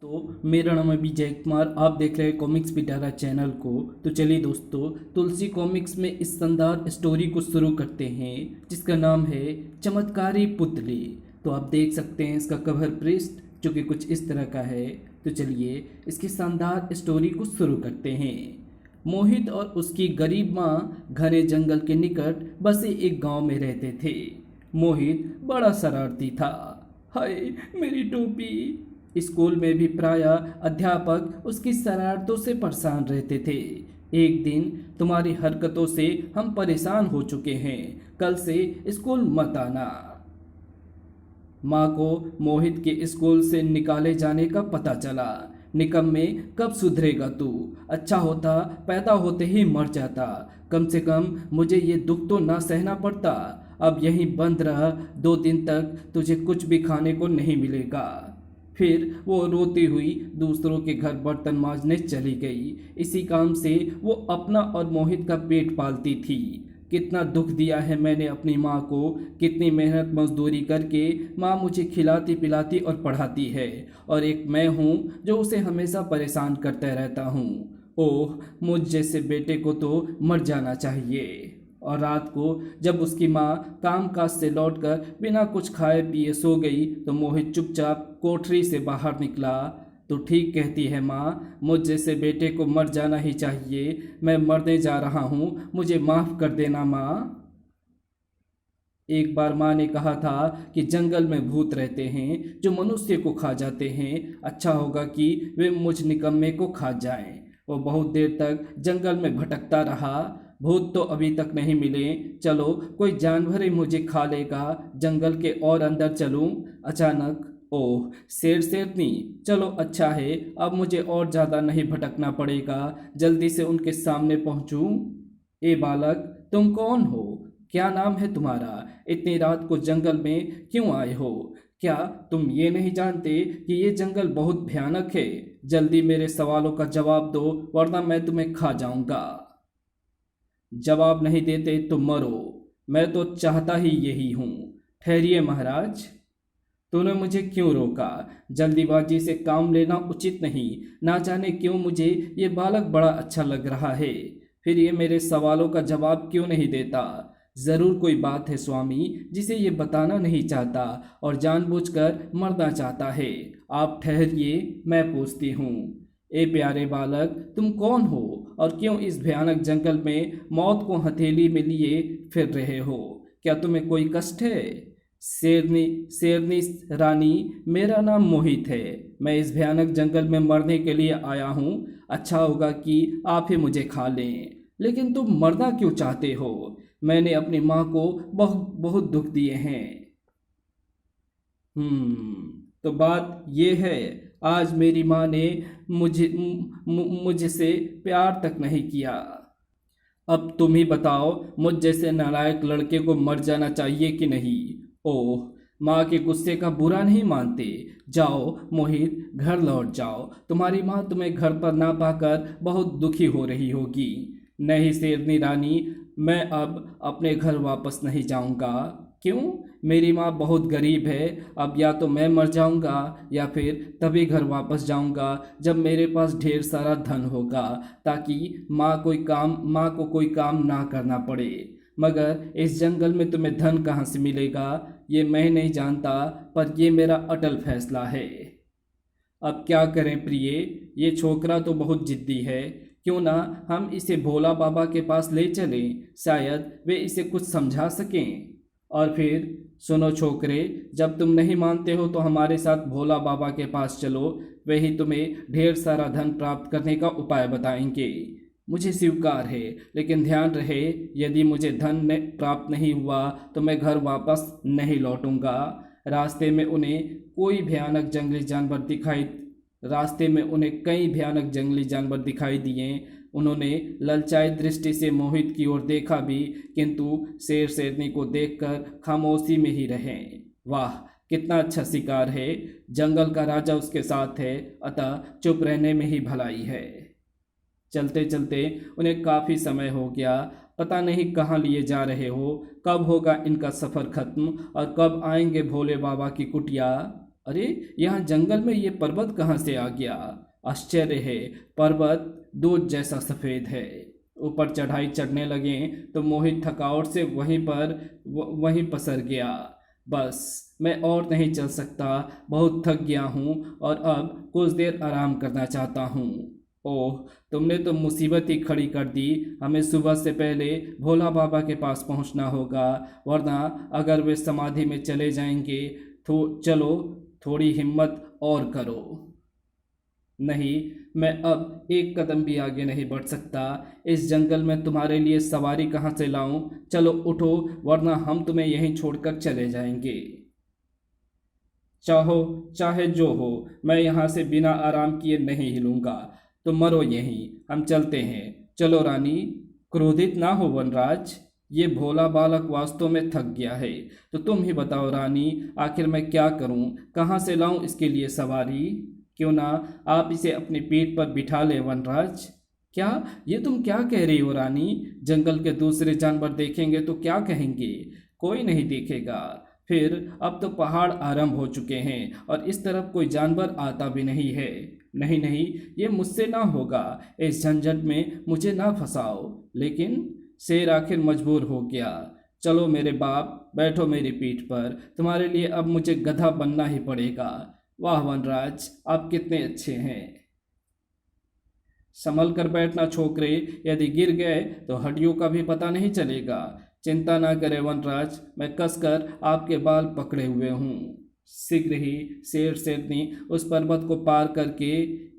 तो मेरा नाम है विजय कुमार। आप देख रहे हैं कॉमिक्स पिटारा चैनल को। तो चलिए दोस्तों, तुलसी कॉमिक्स में इस शानदार स्टोरी को शुरू करते हैं जिसका नाम है चमत्कारी पुतले। तो आप देख सकते हैं इसका कवर पृष्ठ जो कि कुछ इस तरह का है। तो चलिए इसकी शानदार स्टोरी को शुरू करते हैं। मोहित और उसकी गरीब माँ घने जंगल के निकट बसे एक गांव में रहते थे। मोहित बड़ा शरारती था। हाय मेरी टोपी! स्कूल में भी प्रायः अध्यापक उसकी शरारतों से परेशान रहते थे। एक दिन, तुम्हारी हरकतों से हम परेशान हो चुके हैं, कल से स्कूल मत आना। माँ को मोहित के स्कूल से निकाले जाने का पता चला। निकम्मे, कब सुधरेगा तू? अच्छा होता पैदा होते ही मर जाता, कम से कम मुझे ये दुख तो ना सहना पड़ता। अब यहीं बंद रह, 2 दिन तक तुझे कुछ भी खाने को नहीं मिलेगा। फिर वो रोती हुई दूसरों के घर बर्तन मांजने चली गई। इसी काम से वो अपना और मोहित का पेट पालती थी। कितना दुख दिया है मैंने अपनी माँ को, कितनी मेहनत मजदूरी करके माँ मुझे खिलाती पिलाती और पढ़ाती है, और एक मैं हूँ जो उसे हमेशा परेशान करता रहता हूँ। ओह, मुझ जैसे बेटे को तो मर जाना चाहिए। और रात को जब उसकी माँ कामकाज से लौटकर बिना कुछ खाए पिए सो गई तो मोहित चुपचाप कोठरी से बाहर निकला। तो ठीक कहती है माँ, मुझ जैसे बेटे को मर जाना ही चाहिए। मैं मरने जा रहा हूँ, मुझे माफ़ कर देना माँ। एक बार माँ ने कहा था कि जंगल में भूत रहते हैं जो मनुष्य को खा जाते हैं। अच्छा होगा कि वे मुझ निकम्मे को खा जाएं। वो बहुत देर तक जंगल में भटकता रहा। भूत तो अभी तक नहीं मिले। चलो कोई जानवर ही मुझे खा लेगा, जंगल के और अंदर चलूं। अचानक, ओह शेरनी, चलो अच्छा है, अब मुझे और ज़्यादा नहीं भटकना पड़ेगा, जल्दी से उनके सामने पहुंचूं। ए बालक, तुम कौन हो? क्या नाम है तुम्हारा? इतनी रात को जंगल में क्यों आए हो? क्या तुम ये नहीं जानते कि ये जंगल बहुत भयानक है? जल्दी मेरे सवालों का जवाब दो, वरना मैं तुम्हें खा जाऊंगा। जवाब नहीं देते तो मरो। मैं तो चाहता ही यही हूँ। ठहरिए महाराज, तूने मुझे क्यों रोका? जल्दीबाजी से काम लेना उचित नहीं। ना जाने क्यों मुझे ये बालक बड़ा अच्छा लग रहा है। फिर ये मेरे सवालों का जवाब क्यों नहीं देता? ज़रूर कोई बात है स्वामी जिसे ये बताना नहीं चाहता और जानबूझकर मरना चाहता है। आप ठहरिए, मैं पूछती हूँ। ए प्यारे बालक, तुम कौन हो और क्यों इस भयानक जंगल में मौत को हथेली में लिए फिर रहे हो? क्या तुम्हें कोई कष्ट है? शेरनी शेरनी रानी, मेरा नाम मोहित है। मैं इस भयानक जंगल में मरने के लिए आया हूँ। अच्छा होगा कि आप ही मुझे खा लें। लेकिन तुम मरना क्यों चाहते हो? मैंने अपनी माँ को बहुत बहुत दुख दिए हैं। तो बात ये है, आज मेरी माँ ने मुझसे प्यार तक नहीं किया। अब तुम ही बताओ, मुझ जैसे नालायक लड़के को मर जाना चाहिए कि नहीं? ओह, माँ के गुस्से का बुरा नहीं मानते। जाओ मोहित, घर लौट जाओ। तुम्हारी माँ तुम्हें घर पर ना पाकर बहुत दुखी हो रही होगी। नहीं शेरनी रानी, मैं अब अपने घर वापस नहीं जाऊंगा। क्यों? मेरी माँ बहुत गरीब है। अब या तो मैं मर जाऊंगा या फिर तभी घर वापस जाऊंगा जब मेरे पास ढेर सारा धन होगा, ताकि माँ को कोई काम ना करना पड़े। मगर इस जंगल में तुम्हें धन कहाँ से मिलेगा ये मैं नहीं जानता, पर ये मेरा अटल फैसला है। अब क्या करें प्रिय, ये छोकरा तो बहुत जिद्दी है। क्यों ना हम इसे भोला बाबा के पास ले चलें, शायद वे इसे कुछ समझा सकें। और फिर सुनो छोकरे, जब तुम नहीं मानते हो तो हमारे साथ भोला बाबा के पास चलो। वे ही तुम्हें ढेर सारा धन प्राप्त करने का उपाय बताएंगे। मुझे स्वीकार है, लेकिन ध्यान रहे, यदि मुझे धन प्राप्त नहीं हुआ तो मैं घर वापस नहीं लौटूंगा। रास्ते में उन्हें कई भयानक जंगली जानवर दिखाई दिए। उन्होंने ललचाई दृष्टि से मोहित की ओर देखा भी, किंतु शेरनी को देखकर खामोशी में ही रहे। वाह, कितना अच्छा शिकार है! जंगल का राजा उसके साथ है, अतः चुप रहने में ही भलाई है। चलते चलते उन्हें काफ़ी समय हो गया। पता नहीं कहाँ लिए जा रहे हो, कब होगा इनका सफ़र खत्म और कब आएंगे भोले बाबा की कुटिया। अरे यहाँ जंगल में ये पर्वत कहाँ से आ गया? आश्चर्य है, पर्वत दूध जैसा सफ़ेद है। ऊपर चढ़ाई चढ़ने लगे तो मोहित थकावट से वहीं पसर गया। बस मैं और नहीं चल सकता, बहुत थक गया हूँ और अब कुछ देर आराम करना चाहता हूँ। ओह, तुमने तो मुसीबत ही खड़ी कर दी। हमें सुबह से पहले भोला बाबा के पास पहुँचना होगा, वरना अगर वे समाधि में चले जाएंगे तो चलो थोड़ी हिम्मत और करो। नहीं, मैं अब एक कदम भी आगे नहीं बढ़ सकता। इस जंगल में तुम्हारे लिए सवारी कहाँ से लाऊं? चलो उठो, वरना हम तुम्हें यहीं छोड़कर चले जाएंगे। चाहो चाहे जो हो, मैं यहाँ से बिना आराम किए नहीं हिलूंगा। तुम मरो यहीं, हम चलते हैं। चलो रानी, क्रोधित ना हो वनराज। ये भोला बालक वास्तव में थक गया है। तो तुम ही बताओ रानी, आखिर मैं क्या करूं? कहाँ से लाऊं इसके लिए सवारी? क्यों ना आप इसे अपनी पीठ पर बिठा ले वनराज। क्या ये तुम क्या कह रही हो रानी? जंगल के दूसरे जानवर देखेंगे तो क्या कहेंगे? कोई नहीं देखेगा। फिर अब तो पहाड़ आरंभ हो चुके हैं और इस तरफ कोई जानवर आता भी नहीं है। नहीं नहीं, ये मुझसे ना होगा। इस झंझट में मुझे ना फंसाओ। लेकिन शेर आखिर मजबूर हो गया। चलो मेरे बाप, बैठो मेरी पीठ पर। तुम्हारे लिए अब मुझे गधा बनना ही पड़ेगा। वाह वनराज, आप कितने अच्छे हैं। संभल कर बैठना छोकरे, यदि गिर गए तो हड्डियों का भी पता नहीं चलेगा। चिंता ना करें वनराज, मैं कसकर आपके बाल पकड़े हुए हूँ। शीघ्र ही शेर शेरनी उस पर्वत को पार करके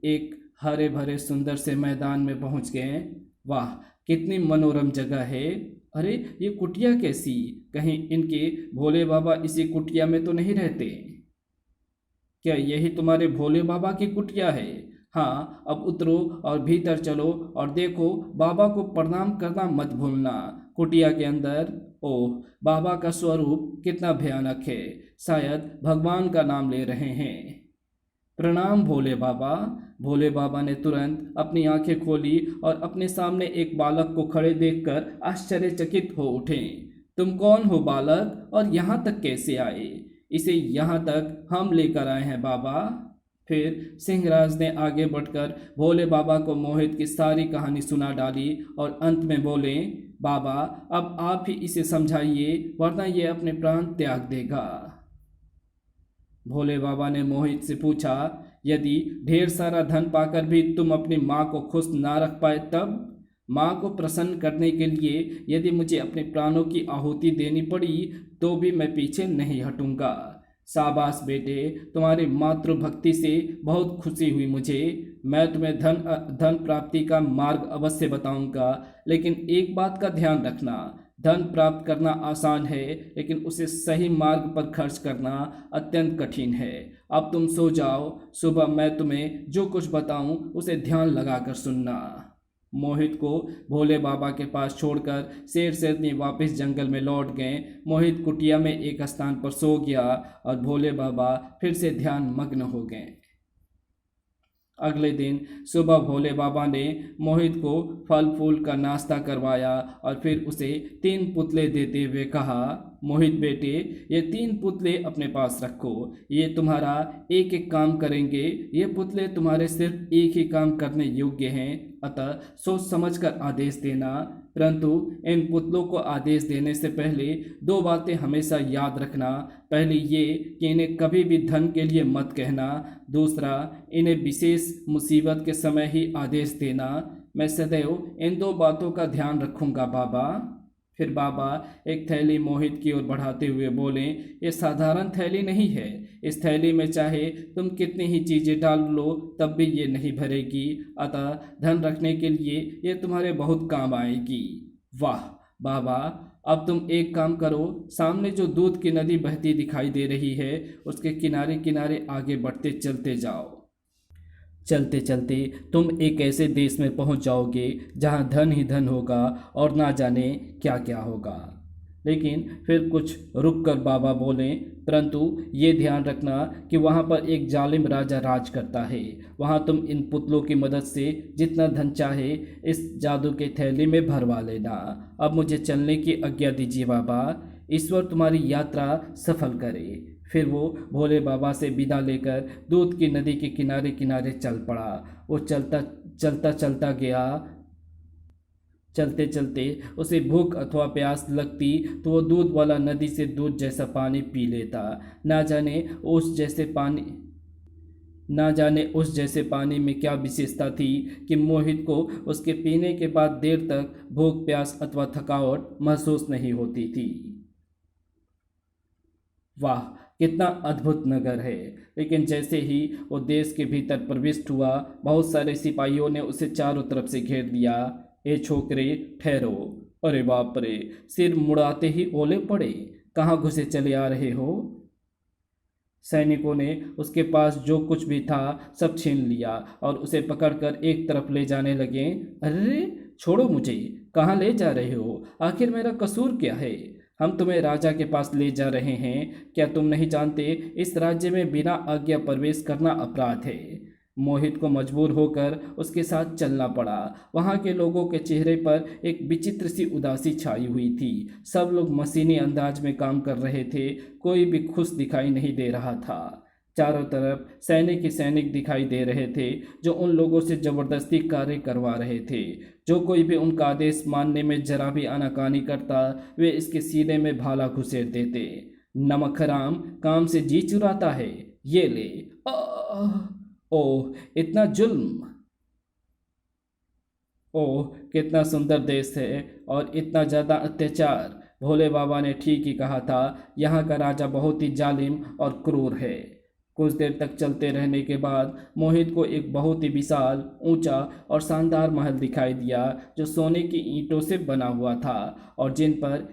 एक हरे भरे सुंदर से मैदान में पहुँच गए। वाह, कितनी मनोरम जगह है। अरे ये कुटिया कैसी? कहीं इनके भोले बाबा इसी कुटिया में तो नहीं रहते? क्या यही तुम्हारे भोले बाबा की कुटिया है? हाँ, अब उतरो और भीतर चलो और देखो, बाबा को प्रणाम करना मत भूलना। कुटिया के अंदर, ओह, बाबा का स्वरूप कितना भयानक है। शायद भगवान का नाम ले रहे हैं। प्रणाम भोले बाबा। भोले बाबा ने तुरंत अपनी आंखें खोली और अपने सामने एक बालक को खड़े देखकर आश्चर्यचकित हो उठे। तुम कौन हो बालक, और यहाँ तक कैसे आए? इसे यहाँ तक हम लेकर आए हैं बाबा। फिर सिंहराज ने आगे बढ़कर भोले बाबा को मोहित की सारी कहानी सुना डाली और अंत में बोले, बाबा अब आप ही इसे समझाइए, वरना ये अपने प्राण त्याग देगा। भोले बाबा ने मोहित से पूछा, यदि ढेर सारा धन पाकर भी तुम अपनी माँ को खुश ना रख पाए तब? माँ को प्रसन्न करने के लिए यदि मुझे अपने प्राणों की आहुति देनी पड़ी तो भी मैं पीछे नहीं हटूंगा। शाबाश बेटे, तुम्हारी मातृभक्ति से बहुत खुशी हुई मुझे। मैं तुम्हें धन प्राप्ति का मार्ग अवश्य बताऊंगा, लेकिन एक बात का ध्यान रखना, धन प्राप्त करना आसान है, लेकिन उसे सही मार्ग पर खर्च करना अत्यंत कठिन है। अब तुम सो जाओ, सुबह मैं तुम्हें जो कुछ बताऊं उसे ध्यान लगाकर सुनना। मोहित को भोले बाबा के पास छोड़कर शेर शेरनी वापस जंगल में लौट गए। मोहित कुटिया में एक स्थान पर सो गया और भोले बाबा फिर से ध्यान मग्न हो गए। अगले दिन सुबह भोले बाबा ने मोहित को फल फूल का नाश्ता करवाया और फिर उसे 3 पुतले देते हुए कहा, मोहित बेटे, ये 3 पुतले अपने पास रखो। ये तुम्हारा एक एक काम करेंगे। ये पुतले तुम्हारे सिर्फ एक ही काम करने योग्य हैं, अतः सोच समझकर आदेश देना। परंतु इन पुतलों को आदेश देने से पहले 2 बातें हमेशा याद रखना। पहली ये कि इन्हें कभी भी धन के लिए मत कहना। दूसरा, इन्हें विशेष मुसीबत के समय ही आदेश देना। मैं सदैव इन 2 बातों का ध्यान रखूंगा बाबा। फिर बाबा एक थैली मोहित की ओर बढ़ाते हुए बोले, ये साधारण थैली नहीं है। इस थैली में चाहे तुम कितनी ही चीज़ें डाल लो तब भी ये नहीं भरेगी, अतः धन रखने के लिए ये तुम्हारे बहुत काम आएगी। वाह बाबा, अब तुम एक काम करो, सामने जो दूध की नदी बहती दिखाई दे रही है उसके किनारे किनारे आगे बढ़ते चलते जाओ। चलते चलते तुम एक ऐसे देश में पहुंच जाओगे जहां धन ही धन होगा और ना जाने क्या क्या होगा। लेकिन फिर कुछ रुक कर बाबा बोले, परंतु ये ध्यान रखना कि वहाँ पर एक जालिम राजा राज करता है। वहाँ तुम इन पुतलों की मदद से जितना धन चाहे इस जादू के थैली में भरवा लेना। अब मुझे चलने की आज्ञा दीजिए बाबा। ईश्वर तुम्हारी यात्रा सफल करे। फिर वो भोले बाबा से विदा लेकर दूध की नदी के किनारे किनारे चल पड़ा। वो चलता चलता चलता गया। चलते चलते उसे भूख अथवा प्यास लगती तो वो दूध वाला नदी से दूध जैसा पानी पी लेता। ना जाने उस जैसे पानी ना जाने उस जैसे पानी में क्या विशेषता थी कि मोहित को उसके पीने के बाद देर तक भूख प्यास अथवा थकावट महसूस नहीं होती थी। वाह, कितना अद्भुत नगर है। लेकिन जैसे ही वो देश के भीतर प्रविष्ट हुआ, बहुत सारे सिपाहियों ने उसे चारों तरफ से घेर लिया। ए छोकरे, ठहरो। अरे बाप रे, सिर मुड़ाते ही ओले पड़े। कहाँ घुसे चले आ रहे हो? सैनिकों ने उसके पास जो कुछ भी था सब छीन लिया और उसे पकड़कर एक तरफ ले जाने लगे। अरे छोड़ो मुझे, कहाँ ले जा रहे हो? आखिर मेरा कसूर क्या है? हम तुम्हें राजा के पास ले जा रहे हैं। क्या तुम नहीं जानते इस राज्य में बिना आज्ञा प्रवेश करना अपराध है? मोहित को मजबूर होकर उसके साथ चलना पड़ा। वहाँ के लोगों के चेहरे पर एक विचित्र सी उदासी छाई हुई थी। सब लोग मशीनी अंदाज में काम कर रहे थे। कोई भी खुश दिखाई नहीं दे रहा था। चारों तरफ सैनिक ही सैनिक दिखाई दे रहे थे जो उन लोगों से जबरदस्ती कार्य करवा रहे थे। जो कोई भी उनका आदेश मानने में जरा भी आनाकानी करता, वे इसके सीने में भाला घुसेड़ देते। नमक हराम काम से जी चुराता है, ये ले। ओह, इतना जुल्म। ओह, कितना सुंदर देश है और इतना ज़्यादा अत्याचार। भोले बाबा ने ठीक ही कहा था, यहाँ का राजा बहुत ही जालिम और क्रूर है। कुछ देर तक चलते रहने के बाद मोहित को एक बहुत ही विशाल, ऊंचा और शानदार महल दिखाई दिया जो सोने की ईंटों से बना हुआ था और जिन पर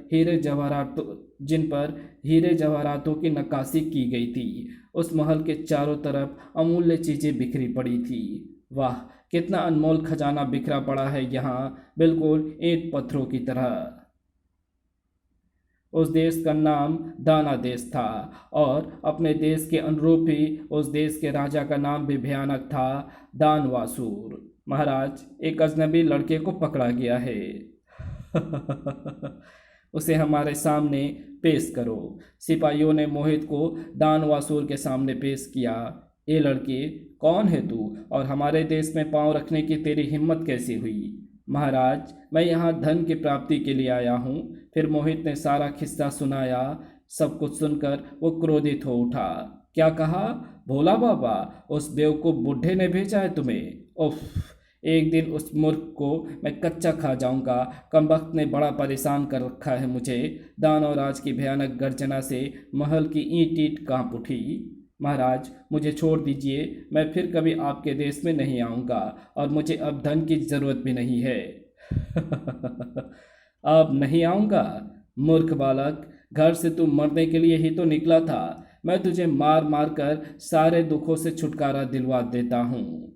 हीरे जवाहरातों की नक्काशी की गई थी। उस महल के चारों तरफ अमूल्य चीज़ें बिखरी पड़ी थी। वाह, कितना अनमोल खजाना बिखरा पड़ा है यहाँ, बिल्कुल ईंट पत्थरों की तरह। उस देश का नाम दाना देश था और अपने देश के अनुरूप ही उस देश के राजा का नाम भी भयानक था, दानवासुर। महाराज, एक अजनबी लड़के को पकड़ा गया है। उसे हमारे सामने पेश करो। सिपाहियों ने मोहित को दानवासुर के सामने पेश किया। ए लड़के, कौन है तू और हमारे देश में पांव रखने की तेरी हिम्मत कैसी हुई? महाराज, मैं यहाँ धन की प्राप्ति के लिए आया हूँ। फिर मोहित ने सारा किस्सा सुनाया। सब कुछ सुनकर वो क्रोधित हो उठा। क्या कहा? भोला बाबा, उस बेवकूफ़ बुढ़े ने भेजा है तुम्हें? उफ, एक दिन उस मूर्ख को मैं कच्चा खा जाऊंगा। कमबख्त ने बड़ा परेशान कर रखा है मुझे। दानव राज की भयानक गर्जना से महल की ईंट ईंट कांप उठी। महाराज, मुझे छोड़ दीजिए। मैं फिर कभी आपके देश में नहीं आऊँगा और मुझे अब धन की ज़रूरत भी नहीं है। अब नहीं आऊँगा? मूर्ख बालक, घर से तू मरने के लिए ही तो निकला था। मैं तुझे मार मार कर सारे दुखों से छुटकारा दिलवा देता हूँ।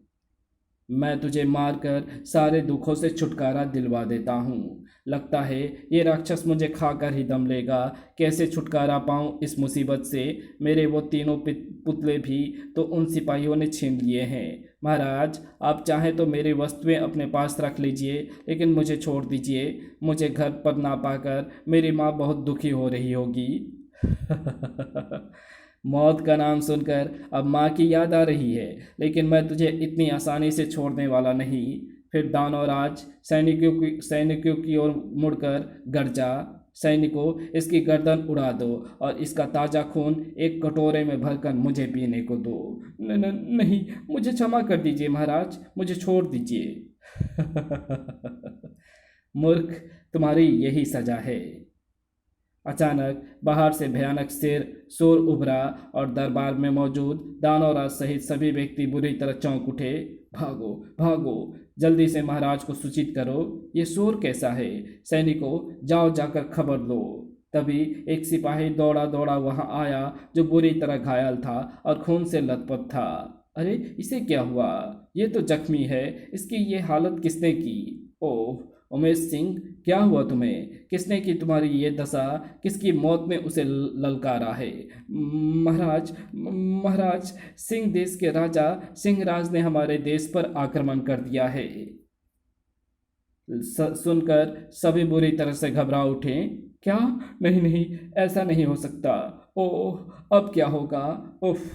मैं तुझे मारकर सारे दुखों से छुटकारा दिलवा देता हूँ। लगता है ये राक्षस मुझे खाकर ही दम लेगा। कैसे छुटकारा पाऊँ इस मुसीबत से? मेरे वो तीनों पुतले भी तो उन सिपाहियों ने छीन लिए हैं। महाराज, आप चाहें तो मेरी वस्तुएं अपने पास रख लीजिए, लेकिन मुझे छोड़ दीजिए। मुझे घर पर ना पाकर मेरी माँ बहुत दुखी हो रही होगी। मौत का नाम सुनकर अब माँ की याद आ रही है, लेकिन मैं तुझे इतनी आसानी से छोड़ने वाला नहीं। फिर दानवराज सैनिकों की ओर मुड़कर गर्जा। सैनिकों, इसकी गर्दन उड़ा दो और इसका ताज़ा खून एक कटोरे में भरकर मुझे पीने को दो। नहीं, मुझे क्षमा कर दीजिए महाराज, मुझे छोड़ दीजिए। मूर्ख, तुम्हारी यही सजा है। अचानक बाहर से भयानक शोर उभरा और दरबार में मौजूद दानवराज सहित सभी व्यक्ति बुरी तरह चौंक उठे। भागो भागो, जल्दी से महाराज को सूचित करो। ये शोर कैसा है? सैनिकों, जाओ जाकर खबर लो। तभी एक सिपाही दौड़ा दौड़ा वहां आया जो बुरी तरह घायल था और खून से लथपथ था। अरे, इसे क्या हुआ? ये तो जख्मी है। इसकी ये हालत किसने की? ओह उमेश सिंह, क्या हुआ तुम्हें? किसने की तुम्हारी ये दशा? किसकी मौत ने उसे ललकारा है? महाराज, सिंह देश के राजा सिंहराज ने हमारे देश पर आक्रमण कर दिया है। सुनकर सभी बुरी तरह से घबरा उठे। क्या? नहीं नहीं, ऐसा नहीं हो सकता। ओह अब क्या होगा। उफ।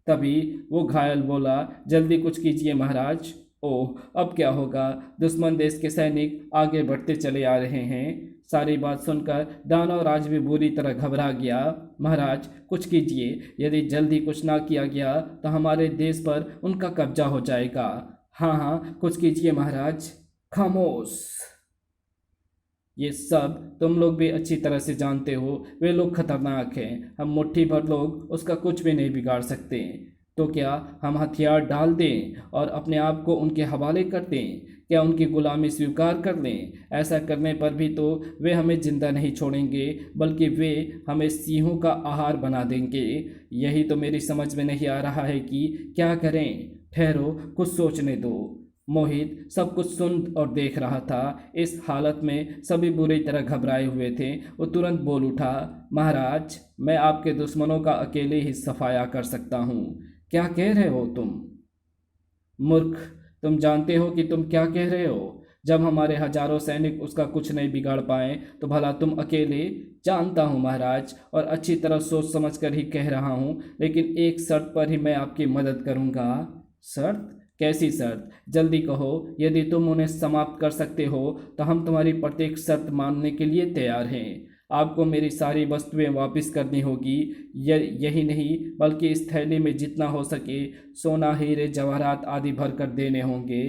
तभी वो घायल बोला, जल्दी कुछ कीजिए महाराज। ओह अब क्या होगा। दुश्मन देश के सैनिक आगे बढ़ते चले आ रहे हैं। सारी बात सुनकर दानव राज भी बुरी तरह घबरा गया। महाराज कुछ कीजिए, यदि जल्दी कुछ ना किया गया तो हमारे देश पर उनका कब्जा हो जाएगा। हाँ हाँ कुछ कीजिए महाराज। खामोश। ये सब तुम लोग भी अच्छी तरह से जानते हो, वे लोग खतरनाक हैं। हम मुट्ठी भर लोग उसका कुछ भी नहीं बिगाड़ सकते। तो क्या हम हथियार डाल दें और अपने आप को उनके हवाले कर दें? क्या उनकी गुलामी स्वीकार कर लें? ऐसा करने पर भी तो वे हमें जिंदा नहीं छोड़ेंगे, बल्कि वे हमें सिंहों का आहार बना देंगे। यही तो मेरी समझ में नहीं आ रहा है कि क्या करें। ठहरो, कुछ सोचने दो। मोहित सब कुछ सुन और देख रहा था। इस हालत में सभी बुरी तरह घबराए हुए थे। वो तुरंत बोल उठा, महाराज मैं आपके दुश्मनों का अकेले ही सफाया कर सकता हूँ। क्या कह रहे हो तुम? मूर्ख, तुम जानते हो कि तुम क्या कह रहे हो? जब हमारे हजारों सैनिक उसका कुछ नहीं बिगाड़ पाए तो भला तुम अकेले? जानता हूँ महाराज, और अच्छी तरह सोच समझ कर ही कह रहा हूँ, लेकिन एक शर्त पर ही मैं आपकी मदद करूँगा। शर्त? कैसी शर्त? जल्दी कहो। यदि तुम उन्हें समाप्त कर सकते हो तो हम तुम्हारी प्रत्येक शर्त मानने के लिए तैयार हैं। आपको मेरी सारी वस्तुएं वापस करनी होगी। यही नहीं, बल्कि इस थैली में जितना हो सके सोना, हीरे, जवाहरात आदि भर कर देने होंगे।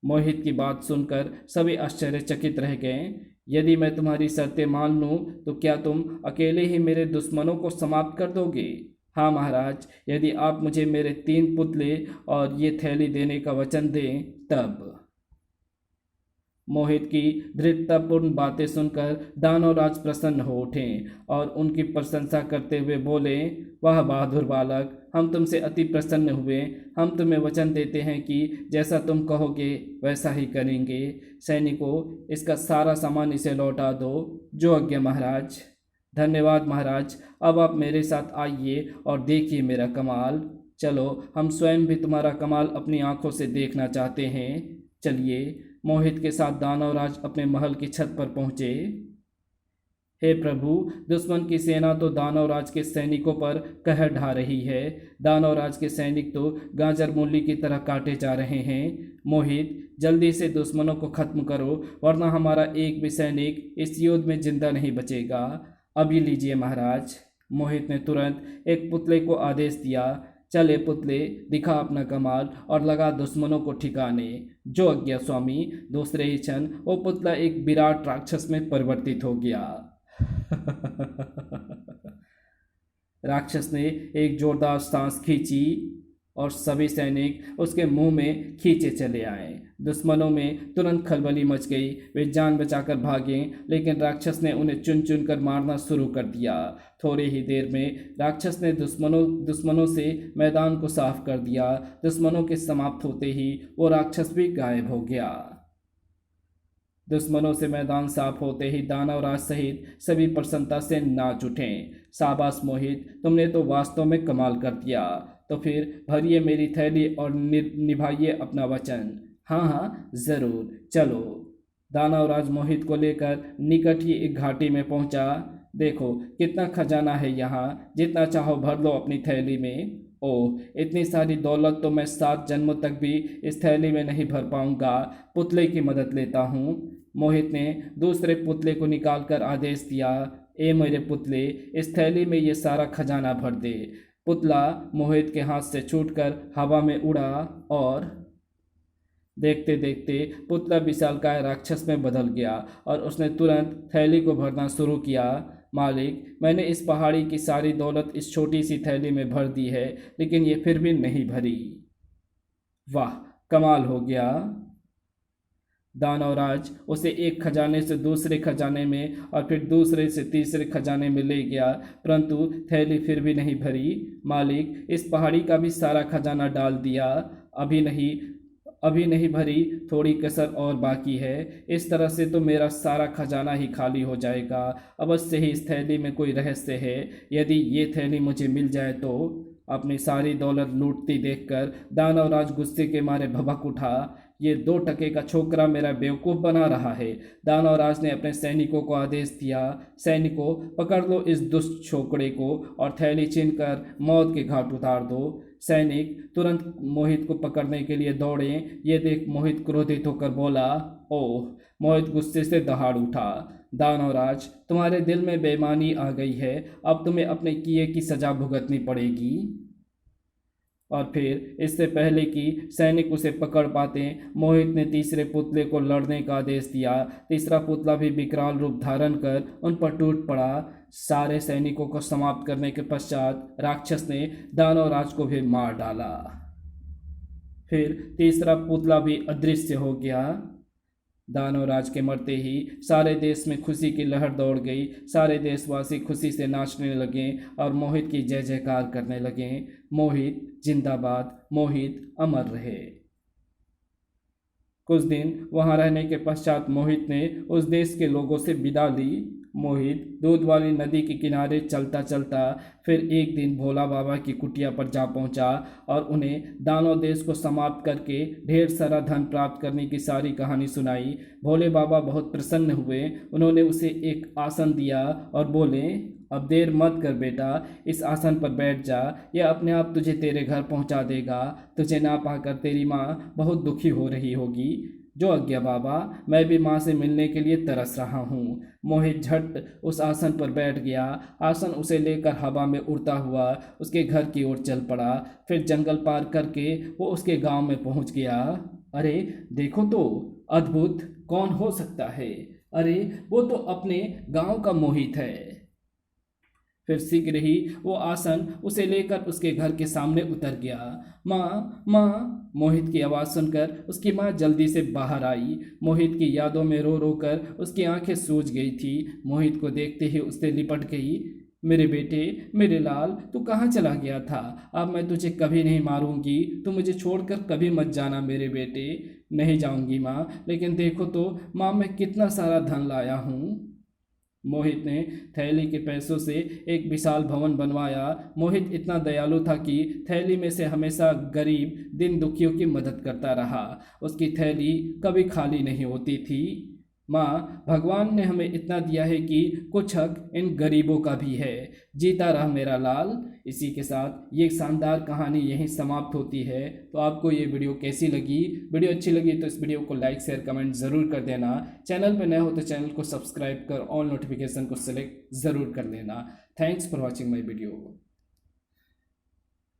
मोहित की बात सुनकर सभी आश्चर्यचकित रह गए। यदि मैं तुम्हारी शर्तें मान लूं तो क्या तुम अकेले ही मेरे दुश्मनों को समाप्त कर दोगे? हाँ महाराज, यदि आप मुझे मेरे 3 पुतले और ये थैली देने का वचन दें तब। मोहित की दृढ़तापूर्ण बातें सुनकर दानवराज प्रसन्न हो उठे और उनकी प्रशंसा करते हुए बोले, वाह बहादुर बालक, हम तुमसे अति प्रसन्न हुए। हम तुम्हें वचन देते हैं कि जैसा तुम कहोगे वैसा ही करेंगे। सैनिकों, इसका सारा सामान इसे लौटा दो। जो आज्ञा महाराज। धन्यवाद महाराज। अब आप मेरे साथ आइए और देखिए मेरा कमाल। चलो, हम स्वयं भी तुम्हारा कमाल अपनी आंखों से देखना चाहते हैं। चलिए। मोहित के साथ दानवराज अपने महल की छत पर पहुंचे। हे प्रभु, दुश्मन की सेना तो दानवराज के सैनिकों पर कहर ढा रही है। दानवराज के सैनिक तो गाजर मूली की तरह काटे जा रहे हैं। मोहित, जल्दी से दुश्मनों को खत्म करो, वरना हमारा एक भी सैनिक इस युद्ध में जिंदा नहीं बचेगा। अभी लीजिए महाराज। मोहित ने तुरंत एक पुतले को आदेश दिया, चले पुतले, दिखा अपना कमाल और लगा दुश्मनों को ठिकाने। जो आज्ञा स्वामी। दूसरे ही क्षण वो पुतला एक विराट राक्षस में परिवर्तित हो गया। राक्षस ने एक जोरदार सांस खींची और सभी सैनिक उसके मुंह में खींचे चले आए। दुश्मनों में तुरंत खलबली मच गई। वे जान बचाकर भागे, लेकिन राक्षस ने उन्हें चुन चुन कर मारना शुरू कर दिया। थोड़ी ही देर में राक्षस ने दुश्मनों से मैदान को साफ कर दिया। दुश्मनों के समाप्त होते ही वो राक्षस भी गायब हो गया। दुश्मनों से मैदान साफ होते ही दानवराज सहित सभी प्रसन्नता से नाच उठे। शाबाश मोहित, तुमने तो वास्तव में कमाल कर दिया। तो फिर भरिए मेरी थैली और निभाइए अपना वचन। हाँ हाँ जरूर, चलो। दानवराज मोहित को लेकर निकट ही एक घाटी में पहुंचा। देखो कितना खजाना है यहाँ, जितना चाहो भर लो अपनी थैली में। ओह, इतनी सारी दौलत तो मैं 7 जन्मों तक भी इस थैली में नहीं भर पाऊंगा। पुतले की मदद लेता हूँ। मोहित ने दूसरे पुतले को निकालकर आदेश दिया, ए मेरे पुतले, इस थैली में ये सारा खजाना भर दे। पुतला मोहित के हाथ से छूटकर हवा में उड़ा और देखते देखते पुतला विशालकाय राक्षस में बदल गया और उसने तुरंत थैली को भरना शुरू किया। मालिक, मैंने इस पहाड़ी की सारी दौलत इस छोटी सी थैली में भर दी है, लेकिन ये फिर भी नहीं भरी। वाह, कमाल हो गया। दानवराज उसे एक खजाने से दूसरे खजाने में और फिर दूसरे से तीसरे खजाने में ले गया, परंतु थैली फिर भी नहीं भरी। मालिक, इस पहाड़ी का भी सारा खजाना डाल दिया, अभी नहीं भरी, थोड़ी कसर और बाकी है। इस तरह से तो मेरा सारा खजाना ही खाली हो जाएगा। अवश्य ही इस थैली में कोई रहस्य है। यदि ये थैली मुझे मिल जाए तो। अपनी सारी दौलत लूटती देखकर दानवराज गुस्से के मारे भभक उठा। ये 2 टके का छोकरा मेरा बेवकूफ़ बना रहा है। दानवराज ने अपने सैनिकों को आदेश दिया, सैनिकों पकड़ लो इस दुष्ट छोकरे को और थैली छीनकर मौत के घाट उतार दो। सैनिक तुरंत मोहित को पकड़ने के लिए दौड़े। ये देख मोहित क्रोधित होकर बोला, ओह। मोहित गुस्से से दहाड़ उठा, दानवराज तुम्हारे दिल में बेईमानी आ गई है, अब तुम्हें अपने किए की सजा भुगतनी पड़ेगी। और फिर इससे पहले कि सैनिक उसे पकड़ पाते, मोहित ने तीसरे पुतले को लड़ने का आदेश दिया। तीसरा पुतला भी विकराल रूप धारण कर उन पर टूट पड़ा। सारे सैनिकों को समाप्त करने के पश्चात राक्षस ने दानवराज को भी मार डाला। फिर तीसरा पुतला भी अदृश्य हो गया। दानवराज के मरते ही सारे देश में खुशी की लहर दौड़ गई। सारे देशवासी खुशी से नाचने लगे और मोहित की जय जयकार करने लगे। मोहित जिंदाबाद, मोहित अमर रहे। कुछ दिन वहां रहने के पश्चात मोहित ने उस देश के लोगों से विदा ली। मोहित दूध वाली नदी के किनारे चलता चलता फिर एक दिन भोला बाबा की कुटिया पर जा पहुंचा और उन्हें दानव देश को समाप्त करके ढेर सारा धन प्राप्त करने की सारी कहानी सुनाई। भोले बाबा बहुत प्रसन्न हुए। उन्होंने उसे एक आसन दिया और बोले, अब देर मत कर बेटा, इस आसन पर बैठ जा, यह अपने आप तुझे तेरे घर पहुंचा देगा। तुझे ना पाकर तेरी माँ बहुत दुखी हो रही होगी। जो आज्ञा बाबा, मैं भी माँ से मिलने के लिए तरस रहा हूँ। मोहित झट उस आसन पर बैठ गया। आसन उसे लेकर हवा में उड़ता हुआ उसके घर की ओर चल पड़ा। फिर जंगल पार करके वो उसके गांव में पहुँच गया। अरे देखो तो, अद्भुत, कौन हो सकता है? अरे वो तो अपने गांव का मोहित है। फिर शीघ्र ही वो आसन उसे लेकर उसके घर के सामने उतर गया। माँ, माँ। मोहित की आवाज़ सुनकर उसकी माँ जल्दी से बाहर आई। मोहित की यादों में रो रो कर उसकी आंखें सूज गई थी। मोहित को देखते ही उससे लिपट गई। मेरे बेटे, मेरे लाल, तू कहाँ चला गया था? अब मैं तुझे कभी नहीं मारूंगी, तू मुझे छोड़कर कभी मत जाना मेरे बेटे। नहीं जाऊंगी माँ, लेकिन देखो तो माँ, मैं कितना सारा धन लाया हूँ। मोहित ने थैली के पैसों से एक विशाल भवन बनवाया। मोहित इतना दयालु था कि थैली में से हमेशा गरीब दिन दुखियों की मदद करता रहा। उसकी थैली कभी खाली नहीं होती थी। माँ, भगवान ने हमें इतना दिया है कि कुछ हक इन गरीबों का भी है। जीता रहा मेरा लाल। इसी के साथ ये शानदार कहानी यहीं समाप्त होती है। तो आपको ये वीडियो कैसी लगी? वीडियो अच्छी लगी तो इस वीडियो को लाइक शेयर कमेंट ज़रूर कर देना। चैनल पर नए हो तो चैनल को सब्सक्राइब कर ऑल नोटिफिकेशन को सिलेक्ट ज़रूर कर लेना। Thanks for watching my video.